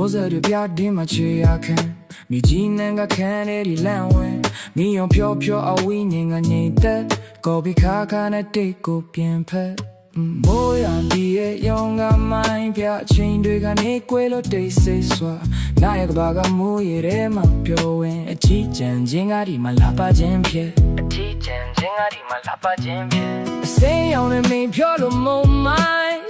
မိုးစရပြတင်းမှာချေရခံမြေကြီးနှံကခန်းလေးဒီလန့်ဝင်မိယုံဖြောဖြောအဝိညာဉ်ကငြိမ်သက်ကော်ပီခါခါနဲ့တိတ်ကိုပြင်ဖက်မိုးရဒီရဲ့ရောင်ကမိုင်းပြအချိန်တွေကနေကွယ်လို့တိတ်ဆိတ်စွာနာရကဘာကမိုးရတဲ့မှာပျော်ဝင်အချီးကျန်ခြင်းကဒီမှာလာပါခြင်းဖြစ်အချီးကျန်ခြင်းကဒီမှာလာပါခြင်းဖြစ်အစိမ်းရောင်နဲ့မင်းဖြောလို့မုံမိုင်း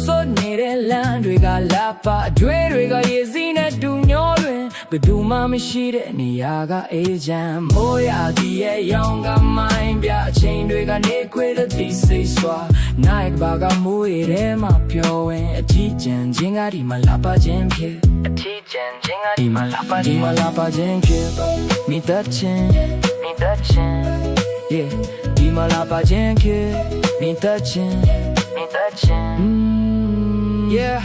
ဆိုနေတဲ့လမ်းတွေကလာပါအတွေ့တွေကရေစီးနဲ့တူညောတွင်ဘယ်သူမှမရှိတဲ့နေရာကအေးချမ်းမိုးရဒီရဲ့ရောင်ကမိုင်းပြအချိန်တွေကနေခွေလို့တိတ်ဆိတ်စွာနိုင်ဘာကမိုးရတဲ့မှာပျော်ဝင်အချီးကျန်ခြင်းကဒီမှာလာပါခြင်းဖြစ်အချီးကျန်ခြင်းကဒီမှာလာပါခြင်းဖြစ်မိသက်ချင်းyeah ဒီမှာလာပါခြင်းဖြစ်မိသက်ချင်းyeah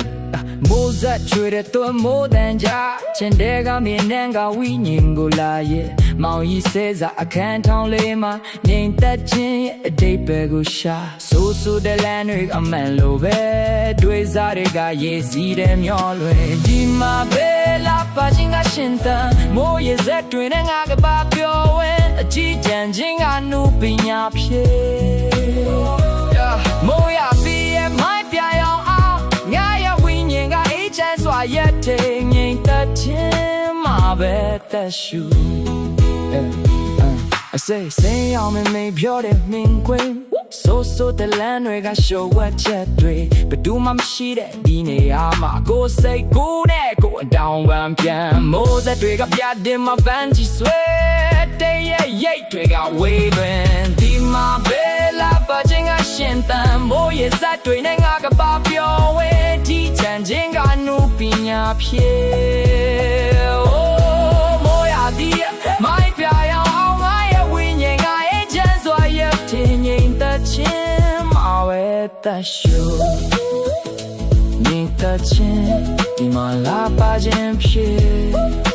မိုးဆက်ချွေတဲ့သူမိုးတန်ကြချင်းတဲ့ကမြင်နှံကဝိညာဉ်ကိုလာရဲ့မောင်ကြီးစဲစာအခန်းထောင်လေးမှာငြိမ်သက်ခြင်းရဲ့အတိတ်ပဲကိုရှာဆိုတဲ့လမ်းတွေအမှန်လိုပဲတွေးစားတွေကရေစီးတဲ့မျောလွင်ဒီမှာပဲလာပါခြင်းကရှင်သန်မိုးရစက်တွင်နဲ့ငါကပါပျော်ဝင်အကြည့်ကြံခြင်းကနုပညာဖြစ်မိုးရပြီးရဲ့မိုင်းပြရောင်အောင်ငါရဲ့ဝိညာဉ်ကအေးချမ်းစွာရက်ထိန်ငြိမ်သက်ခြင်းမှာပဲသက်ရှူI say စိမ်းရောင်မင်းပြောတဲ့မင်းခွင်ဆိုတဲ့လမ်းတွေကရှုပ်ဝက်ချက်တွေဘယ်သူမှမရှိတဲ့ဒီနေရာမှာကိုယ်စိတ်ကိုယ်နဲ့ကိုယ်အတောင်ပံပြန်မိုးစက်တွေကပြတင်မှာဗန်းကြီးဆွဲတဲ့ရဲ့ရိတ်တွေကဝေးလွင်ဒီမှာပဲလာပါခြင်းကရှင်သန်မိုးရစက်တွေနဲ့ငါကပါပျော်ဝဲဒီချမ်းခြင်းကနုပညာဖြစ်မိုးရသည်မိုင်းပြရောင်အောင်ငါရဲ့ဝိညာဉ်ကအေးချမ်းစွာရပ်ထင်ငြိမ်သက်ခြင်းမှာပဲသက်ရှူငြိမ်သက်ခြင်းဒီမှာလာပါခြင်းဖြစ်